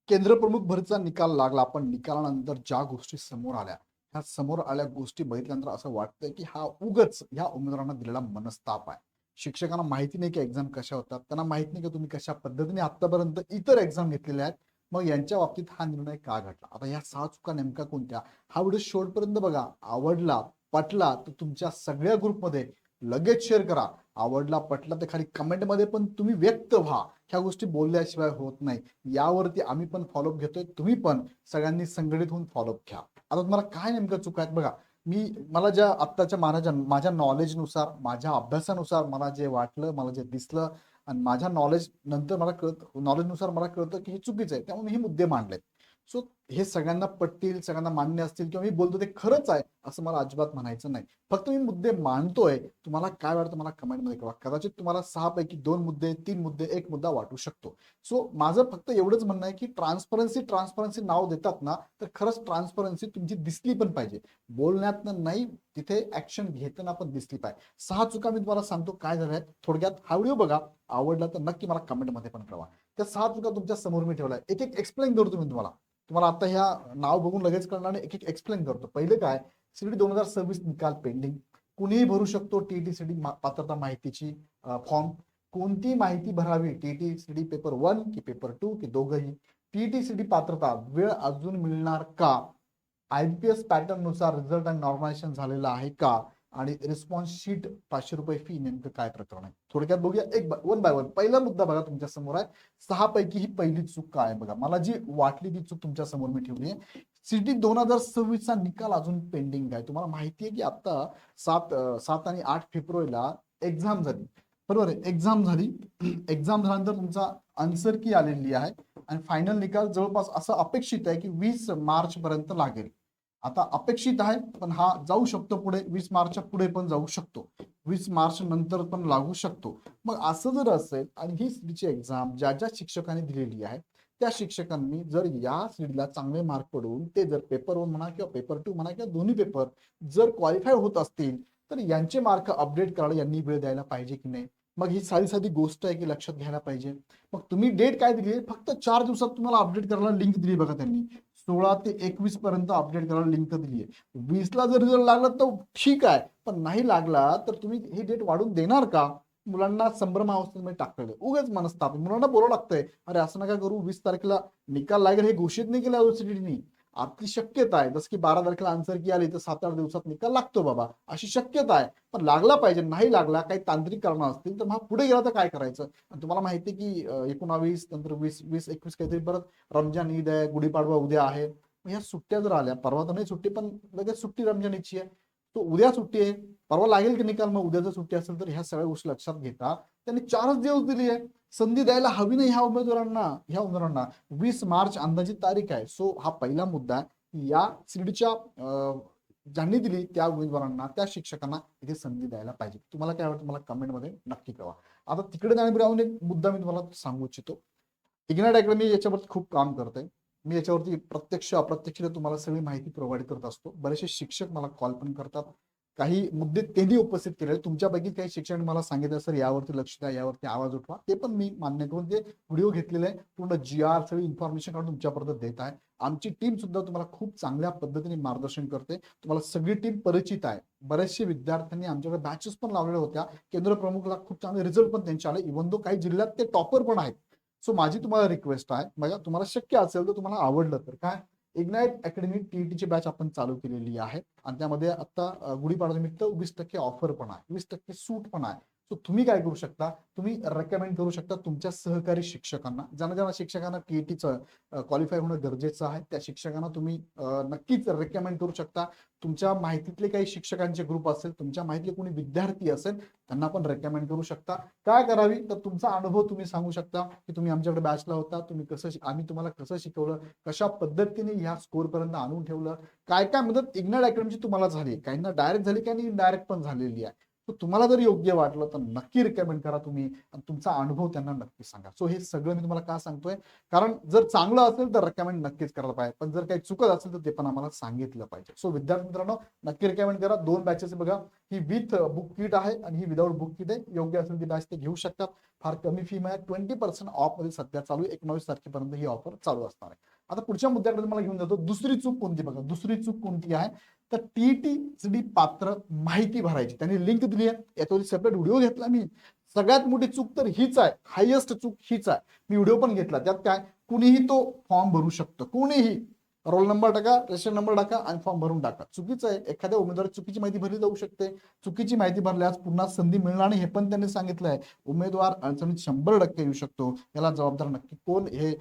केंद्र प्रमुख भरतीचा निकाल लागला. पण निकालानंतर ज्या गोष्टी समोर आल्या, ह्या समोर आल्या गोष्टी बघितल्यानंतर असं वाटतंय, की हा उगाच ह्या उमेदवारांना दिलेला मनस्ताप आहे. शिक्षकांना माहिती नाही की एक्झाम कशा होतात. त्यांना माहित नाही की तुम्ही कशा पद्धतीने आतापर्यंत इतर एक्झाम घेतलेल्या आहेत. मग यांच्या बाबतीत हा निर्णय का घडला? आता ह्या 6 चुका नेमक्या कोणत्या? हा व्हिडिओ शेवटपर्यंत बघा. आवडला, पटला तर तुमच्या सगळ्या ग्रुपमध्ये लगेच शेअर करा. आवडला, पटला तर खाली कमेंटमध्ये पण तुम्ही व्यक्त व्हा. ह्या गोष्टी बोलल्याशिवाय होत नाही. यावरती आम्ही पण फॉलोअप घेतोय, तुम्ही पण सगळ्यांनी संघटित होऊन फॉलोअप घ्या. आता तुम्हाला काय नेमकं चुका आहेत बघा. मला ज्या आत्ताच्या माझ्या नॉलेजनुसार, माझ्या अभ्यासानुसार मला जे वाटलं, मला जे दिसलं आणि माझ्या नॉलेज नंतर मला कळत नॉलेजनुसार मला कळतं की हे चुकीचं आहे. त्यामुळे मी हे मुद्दे मांडलेत. सो हे सगळ्यांना पटतील, सगळ्यांना मान्य असतील किंवा मी बोलतो ते खरंच आहे असं मला अजिबात म्हणायचं नाही. फक्त मी मुद्दे मांडतोय. तुम्हाला काय वाटतं मला कमेंटमध्ये कळवा. कदाचित तुम्हाला 6 पैकी 2 मुद्दे, 3 मुद्दे, 1 मुद्दा वाटू शकतो. सो माझं फक्त एवढंच म्हणणं आहे की ट्रान्सपरन्सी नाव देतात ना, तर खरंच ट्रान्सपरन्सी तुमची दिसली पण पाहिजे. बोलण्यातनं नाही, तिथे ऍक्शन घेताना पण दिसली पाहिजे. 6 चुका मी तुम्हाला सांगतो काय झाल्या आहेत. थोडक्यात हा व्हिडिओ बघा. आवडला तर नक्की मला कमेंटमध्ये पण कळवा. त्या 6 चुका तुमच्या समोर मी ठेवलाय. एक एक एक्सप्लेन करतो मी तुम्हाला. तुम्हाला आता ह्या नाव बघून लगेच कळणार नाही. एक एक एक्सप्लेन करतो. पहिले काय, सीडी 2026 निकाल पेंडिंग. कुणीही भरू शकतो टीईटी पात्रता माहितीची फॉर्म. कोणती माहिती भरावी, टीईटी पेपर 1 की पेपर 2 की दोघंही. टीईटी पात्रता वेळ अजून मिळणार का? आयबीपीएस पॅटर्न नुसार रिझल्ट आणि नॉर्मलायझेशन झालेलं आहे का? आणि रिस्पॉन्स शीट 500 रुपये फी नेमकं काय प्रकरण आहे? थोडक्यात बघूया एक वन बाय वन. पहिला मुद्दा बघा तुमच्या समोर आहे. 6 पैकी ही पहिली चूक काय आहे बघा. मला जी वाटली ती चूक तुमच्या समोर मी ठेवली आहे. सीटी 2026 चा निकाल अजून पेंडिंग आहे. तुम्हाला माहिती आहे की आता 7 आणि 8 फेब्रुवारीला एक्झाम झाली. बरोबर आहे, एक्झाम झाली. एक्झाम झाल्यानंतर तुमचा आन्सर की आलेली आहे आणि फायनल निकाल जवळपास असं अपेक्षित आहे की 20 मार्च पर्यंत लागेल. आता अपेक्षित आहे पण हा जाऊ शकतो पुढे. 20 मार्चच्या पुढे पण जाऊ शकतो. 20 मार्च नंतर पण लागू शकतो. मग असं जर असेल आणि ही सीडीची एक्झाम ज्या ज्या शिक्षकांनी दिलेली आहे त्या शिक्षकांनी जर या सीडीला चांगले मार्क पडून ते जर पेपर 1 म्हणा किंवा पेपर 2 म्हणा किंवा दोन्ही पेपर जर क्वालिफाय होत असतील तर यांचे मार्क अपडेट करायला यांनी वेळ द्यायला पाहिजे की नाही? मग ही साधी साधी गोष्ट आहे की लक्षात घ्यायला पाहिजे. मग तुम्ही डेट काय दिली? फक्त 4 दिवसात तुम्हाला अपडेट करायला लिंक दिली बघा त्यांनी. 16 ते 21 पर्यंत अपडेट करायला लिंक दिली आहे. 20 ला जर रिझल्ट लागला तर ठीक आहे, पण नाही लागला तर तुम्ही ही डेट वाढून देणार का? मुलांना संभ्रम अवस्थेमध्ये टाकलेलं उगाच मनस्ताप. मुलांना बोलावं लागतंय, अरे असं नका करू, 20 तारखेला निकाल लागेल हे घोषित नाही केलं युनिव्हर्सिटीनी. आपली शक्यता आहे, जसं की 12 तारखेला आन्सर की आली तर 7-8 दिवसात निकाल लागतो बाबा, अशी शक्यता आहे. पण लागला पाहिजे. नाही लागला, काही तांत्रिक कारण असतील तर मग पुढे गेला तर काय करायचं? तुम्हाला माहिती आहे की 19 नंतर 20-21 काहीतरी परत रमजान ईद आहे, गुढीपाडवा उद्या आहे. मग ह्या सुट्ट्या जर आल्या, परवा तर नाही सुट्टी पण लगेच सुट्टी रमजानीची आहे. तो उद्या सुट्टी आहे, परवा लागेल की निकाल? मग उद्या जर सुट्टी असेल तर ह्या सगळ्या गोष्टी लक्षात घेता त्यांनी 4च दिवस दिली आहे. संधी द्यायला हवी नाही ह्या उमेदवारांना. 20 मार्च अंदाजित तारीख आहे. सो हा पहिला मुद्दा आहे. या सीडीच्या ज्यांनी दिली त्या उमेदवारांना, त्या शिक्षकांना इथे संधी द्यायला पाहिजे. तुम्हाला काय वाटतं मला कमेंटमध्ये नक्की कळवा. आता तिकडे जाण्यापूर्वी एक मुद्दा मी तुम्हाला सांगू इच्छितो. इग्नाइट अकॅडमी याच्यावरती खूप काम करते. मी याच्यावरती प्रत्यक्ष अप्रत्यक्षरित्या तुम्हाला सगळी माहिती प्रोव्हाइड करत असतो. बरेचसे शिक्षक मला कॉल पण करतात. काही मुद्दे त्यांनी उपस्थित केले. तुमच्यापैकी काही शिक्षकांनी मला सांगितलं सर यावरती लक्ष द्या, यावरती आवाज उठवा. ते पण मी मान्य करून ते व्हिडिओ घेतलेले आहे. पूर्ण GR सगळी इन्फॉर्मेशन काढून तुमच्यापर्यंत देत आहे. आमची टीम सुद्धा तुम्हाला खूप चांगल्या पद्धतीने मार्गदर्शन करते. तुम्हाला सगळी टीम परिचित आहे. बरेचसे विद्यार्थ्यांनी आमच्याकडे बॅचेस पण लावलेल्या होत्या. केंद्र प्रमुखला खूप चांगले रिझल्ट पण त्यांचे आले. इव्हन दो काही जिल्ह्यात ते टॉपर पण आहेत. सो माझी तुम्हाला रिक्वेस्ट आहे, बघा तुम्हाला शक्य असेल तर तुम्हाला आवडलं तर काय, इग्नाइट अकॅडमी टीईटीची बॅच आपण चालू केलेली आहे आणि त्यामध्ये आता गुढीपाडव्यानिमित्त 20% ऑफर पण आहे, 20% सूट पण आहे. सो तुम्ही काय करू शकता, तुम्ही रेकमेंड करू शकता तुमच्या सहकारी शिक्षकांना, ज्यांना ज्यांना शिक्षकांना टीईटीचं क्वालिफाय होणं गरजेचं आहे त्या शिक्षकांना तुम्ही नक्कीच रेकमेंड करू शकता. तुमच्या माहितीतले काही शिक्षकांचे ग्रुप असेल, तुमच्या माहितीतले कोणी विद्यार्थी असेल त्यांना पण रेकमेंड करू शकता. काय करावी तर तुमचा अनुभव तुम्ही सांगू शकता की तुम्ही आमच्याकडे बॅचला होता, तुम्ही आम्ही तुम्हाला कसं शिकवलं, कशा पद्धतीने ह्या स्कोर पर्यंत आणून ठेवलं, काय काय मदत इग्नाइट अकॅडमीची तुम्हाला झाली. काहींना डायरेक्ट झाली, काही इनडायरेक्ट पण झालेली आहे. तर तुम्हाला जर योग्य वाटलं तर नक्की रिकमेंड करा तुम्ही आणि तुमचा अनुभव त्यांना नक्की सांगा. सो हे सगळं मी तुम्हाला का सांगतोय, कारण जर चांगलं असेल तर रेकमेंड नक्कीच करायला पाहिजे, पण जर काही चुकत असेल तर ते पण आम्हाला सांगितलं पाहिजे. सो विद्यार्थी मित्रांनो नक्की रिकमेंड करा. 2 बॅचेस बघा, ही विथ बुक किट आहे आणि ही विदाऊट बुक किट आहे. योग्य असेल ती बॅच ते घेऊ शकतात. फार कमी फी मध्ये 20% ऑफ मध्ये सध्या चालू आहे. 19 तारखेपर्यंत ही ऑफर चालू असणार आहे. आता पुढच्या मुद्द्याकडे तुम्हाला घेऊन जातो. दुसरी चूक कोणती बघा, दुसरी चूक कोणती आहे तर टीईटी पात्र माहिती भरायची. त्यांनी लिंक दिली आहे, याच्यावर सेपरेट व्हिडिओ घेतला मी. सगळ्यात मोठी चूक तर हीच आहे, हायएस्ट चूक हीच आहे. मी व्हिडिओ पण घेतला. त्यात काय, कुणीही तो फॉर्म भरू शकतो, कुणीही रोल नंबर टाका, रजिस्टर नंबर टाका आणि फॉर्म भरून टाका. चुकीचं आहे. एखाद्या उमेदवार चुकीची माहिती भरली जाऊ शकते. चुकीची माहिती भरल्यास पुन्हा संधी मिळणार नाही, हे पण त्यांनी सांगितलं आहे. उमेदवार अडचणीत 100% येऊ शकतो. याला जबाबदार नक्की कोण, हे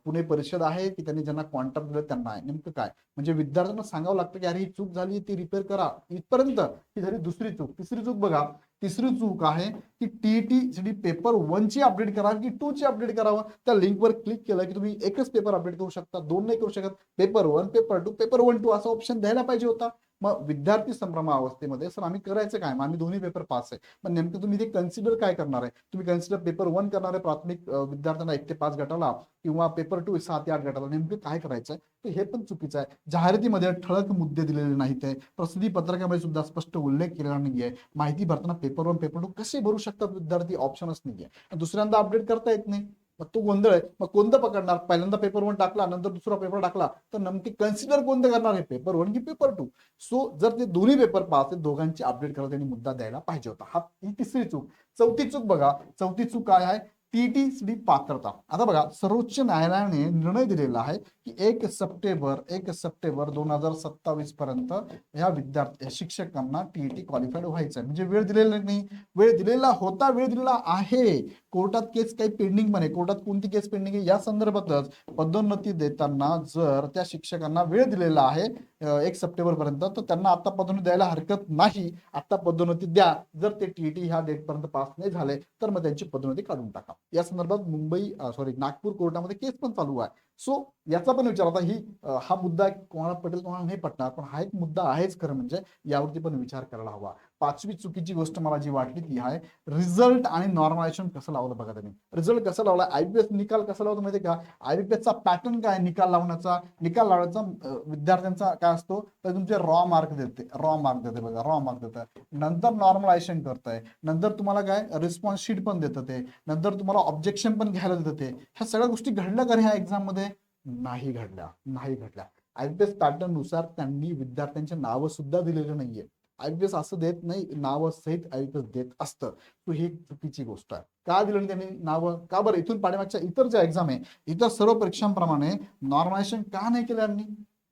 पुणे परिषद आहे की त्यांनी ज्यांना कॉन्ट्रॅक्ट दिलं त्यांना आहे. नेमकं काय म्हणजे विद्यार्थ्यांना सांगावं लागतं की अरे ही चूक झाली, ती रिपेअर करा. इथपर्यंत ही झाली दुसरी चूक. तिसरी चूक बघा, तिसरी चूक आहे की टीईटी पेपर 1 ची अपडेट करा की 2 ची अपडेट करावं. त्या लिंकवर क्लिक केलं की तुम्ही एकच पेपर अपडेट करू शकता, 2 नाही करू शकत. पेपर 1, पेपर 2, पेपर 1, 2 असा ऑप्शन द्यायला पाहिजे होता. मग विद्यार्थी संभ्रमावस्थेमध्ये सर आम्ही करायचं काय, मग आम्ही दोन्ही पेपर पास आहे, पण नेमकं तुम्ही ते कन्सिडर काय करणार आहे? तुम्ही कन्सिडर पेपर 1 करणार आहे प्राथमिक विद्यार्थ्यांना 1 ते 5 गटाला, किंवा पेपर 2 6 ते 8 गटाला? नेमकं काय करायचं? तर हे पण चुकीचं आहे. जाहिरातीमध्ये ठळक मुद्दे दिलेले नाहीत आहे. प्रसिद्धी पत्रकामध्ये सुद्धा स्पष्ट उल्लेख केलेला नाहीये. माहिती भरताना पेपर 1 पेपर 2 कसे भरू शकतात विद्यार्थी? ऑप्शनच नाहीये. दुसऱ्यांदा अपडेट करता येत नाही. मग तो गोंधळ आहे. मग कोणतं पकडणार? पहिल्यांदा पेपर 1 टाकला, नंतर दुसरा पेपर टाकला, तर नेमकी कन्सिडर कोणतं करणार आहे, पेपर 1 की पेपर 2? सो जर ते दोन्ही पेपर पास आहेत, दोघांची अपडेट करायला त्यांनी मुद्दा द्यायला पाहिजे होता. ही तिसरी चूक. चौथी चूक बघा, चौथी चूक काय आहे? टीईटी पात्रता. आता बघा, सर्वोच्च न्यायालयाने निर्णय दिलेला आहे की 1 सप्टेंबर 2027 पर्यंत या विद्यार्थी शिक्षकांना टीईटी क्वालिफाईड व्हायचं आहे. म्हणजे वेळ दिलेला नाही, वेळ दिलेला होता, वेळ दिलेला आहे. कोर्टात केस काही पेंडिंग पण आहे. कोर्टात कोणती केस पेंडिंग आहे या संदर्भातच पदोन्नती देताना जर त्या शिक्षकांना वेळ दिलेला आहे 1 सप्टेंबर पर्यंत, तर त्यांना आता पदोन्नती द्यायला हरकत नाही. आता पदोन्नती द्या. जर ते टीईटी ह्या डेट पर्यंत पास नाही झाले तर मग त्यांची पदोन्नती काढून टाका. या संदर्भात नागपूर कोर्टामध्ये केस पण चालू आहे. सो याचा पण विचार, आता हा मुद्दा कोणाला पटेल कोणाला नाही पटणार, पण हा एक मुद्दा आहेच खरं म्हणजे. यावरती पण विचार करायला हवा. पाचवी चुकीची गोष्ट मला जी वाटली ती आहे रिझल्ट आणि नॉर्मलायझेशन कसं लावलं बघा तुम्ही. रिझल्ट कसं लावला, आयबीपीएस निकाल कसा लावतो माहिती का? आयबीपीएसचा पॅटर्न काय, निकाल लावण्याचा विद्यार्थ्यांचा काय असतो, तर तुमचे रॉ मार्क देते बघा, रॉ मार्क देतं. नंतर नॉर्मलायझेशन करतंय, नंतर तुम्हाला काय रिस्पॉन्स शीट पण देतं ते, नंतर तुम्हाला ऑब्जेक्शन पण घ्यायला देतं ते. ह्या सगळ्या गोष्टी घडल्या का ह्या एक्झाम मध्ये? नाही घडल्या. आयबीपीएस पॅटर्न नुसार त्यांनी विद्यार्थ्यांचे नावं सुद्धा दिलेले नाहीये. आयबीपीएस असं देत नाही, नावं सहित आयबीपीएस देत असतं. तो ही चुकीची गोष्ट आहे. का दिलं नाही त्यांनी नावं? का बरं? इथून पाठीमागच्या इतर ज्या एक्झाम आहे, इतर सर्व परीक्षांप्रमाणे नॉर्मलायझेशन का नाही केलं यांनी?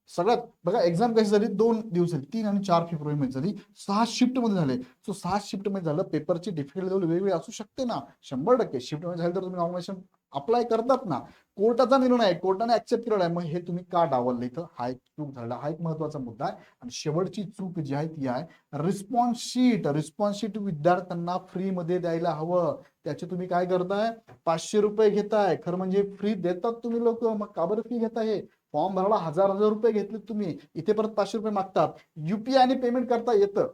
सगळ्यात बघा, एक्झाम कशी झाली, 2 दिवस झाली, 3 आणि 4 फेब्रुवारी मध्ये झाली, 6 शिफ्ट मध्ये झाले. सो 6 शिफ्ट मध्ये झालं, पेपरची डिफिकल्टी लेवल वेगवेगळी असू शकते ना. 100% शिफ्ट मध्ये झाली तर तुम्ही नॉर्मलायझेशन अप्लाय करतात ना. कोर्टाचा निर्णय आहे, कोर्टाने ऍक्सेप्ट केलेला आहे, मग हे तुम्ही का डावललं? इथं हा एक चूक झाला. हा एक महत्वाचा मुद्दा आहे. आणि शेवटची चूक जी आहे ती आहे रिस्पॉन्स शीट विद्यार्थ्यांना फ्री मध्ये द्यायला हवं. त्याचे तुम्ही काय करताय? 500 रुपये घेताय. खरं म्हणजे फ्री देतात तुम्ही लोक, मग का बरं फी घेताय? फॉर्म भरायला 1000 रुपये घेतले तुम्ही, इथे परत 500 रुपये मागतात. युपीआय पेमेंट करता येतं,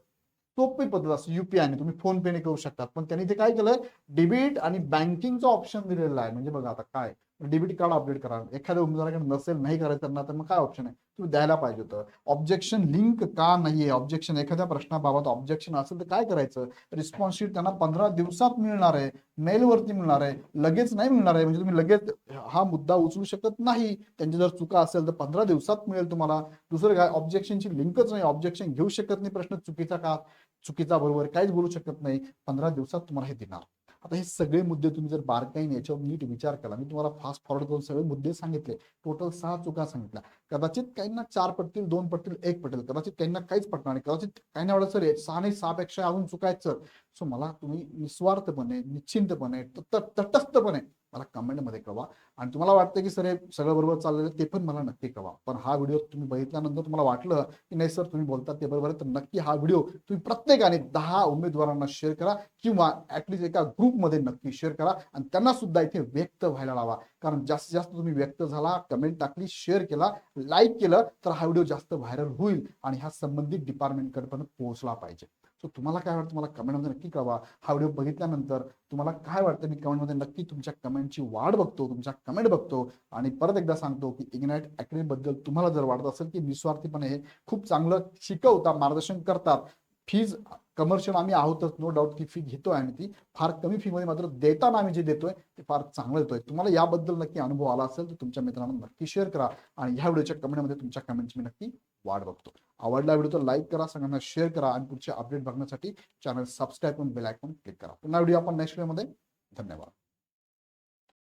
सोपी पद्धत असते. युपीआय तुम्ही फोन पेने करू शकतात, पण त्यांनी ते काय केलंय, डेबिट आणि बँकिंगचा ऑप्शन दिलेला आहे. म्हणजे बघा आता काय, डेबिट कार्ड अपडेट करा. एखाद्या उमेदवाराकडे नसेल, नाही करायचं त्यांना, तर मग काय ऑप्शन आहे? तुम्ही द्यायला पाहिजे होतं. ऑब्जेक्शन लिंक का नाहीये? ऑब्जेक्शन, एखाद्या प्रश्नाबाबत ऑब्जेक्शन असेल तर काय करायचं? रिस्पॉन्स शीट त्यांना 15 दिवसात मिळणार आहे, मेलवरती मिळणार आहे, लगेच नाही मिळणार आहे. म्हणजे तुम्ही लगेच हा मुद्दा उचलू शकत नाही. त्यांची जर चुका असेल तर 15 दिवसात मिळेल तुम्हाला. दुसरं काय, ऑब्जेक्शनची लिंकच नाही, ऑब्जेक्शन घेऊ शकत नाही. प्रश्न चुकीचा का, चुकीचा बरोबर काहीच बोलू शकत नाही. 15 दिवसात तुम्हाला हे देणार. आता हे सगळे मुद्दे तुम्ही जर बारकाईने याच्यावर नीट विचार केला, मी तुम्हाला फास्ट फॉरवर्ड करून सगळे मुद्दे सांगितले, टोटल 6 चुका सांगितल्या. कदाचित काहींना 4 पटतील, 2 पटतील, 1 पटेल, कदाचित काहींना काहीच पटणार नाही, कदाचित काही नाही आवडत सर 6 नाही 6 पेक्षा अजून चुकायचं. सो मला तुम्ही निस्वार्थपणे, निश्चिंतपणे, तटस्थपणे मला कमेंटमध्ये कळवा. आणि तुम्हाला वाटतं की सर हे सगळं बरोबर चाललेलं, ते पण मला नक्की कळवा. पण हा व्हिडिओ तुम्ही बघितल्यानंतर तुम्हाला वाटलं की नाही सर तुम्ही बोलतात ते बरोबर आहे, तर नक्की हा व्हिडिओ तुम्ही प्रत्येकाने 10 उमेदवारांना शेअर करा, किंवा ऍटलीस्ट एका ग्रुपमध्ये नक्की शेअर करा आणि त्यांना सुद्धा इथे व्यक्त व्हायला लावा. कारण जास्तीत जास्त तुम्ही व्यक्त झाला, कमेंट टाकली, शेअर केला, लाईक केलं, तर हा व्हिडिओ जास्त व्हायरल होईल आणि हा संबंधित डिपार्टमेंटकडे पण पोहोचला पाहिजे. सो तुम्हाला काय वाटतं मला कमेंटमध्ये नक्की कळवा. हा व्हिडिओ बघितल्यानंतर तुम्हाला काय वाटतं मी कमेंटमध्ये नक्की तुमच्या कमेंटची वाट बघतो, तुमच्या कमेंट बघतो. आणि परत एकदा सांगतो की इग्नाइट अकॅडमीबद्दल तुम्हाला जर वाटत असेल की निस्वार्थीपणे हे खूप चांगलं शिकवतात, मार्गदर्शन करतात, फीज कमर्शियल आम्ही आहोतच, नो डाऊट की फी घेतोय आम्ही ती फार कमी फीमध्ये, मात्र देताना आम्ही जे देतोय ते फार चांगलं देतोय. तुम्हाला याबद्दल नक्की अनुभव आला असेल तर तुमच्या मित्रांना नक्की शेअर करा आणि ह्या व्हिडिओच्या कमेंटमध्ये तुमच्या कमेंटची मी नक्की वाट बघतो. आवडला व्हिडिओ तर लाईक करा, सगळ्यांना शेअर करा आणि पुढचे अपडेट बघण्यासाठी चॅनल सबस्क्राईब करून बेल आयकॉन क्लिक करा. पुन्हा व्हिडिओ आपण नेक्स्ट व्हिडिओमध्ये. धन्यवाद.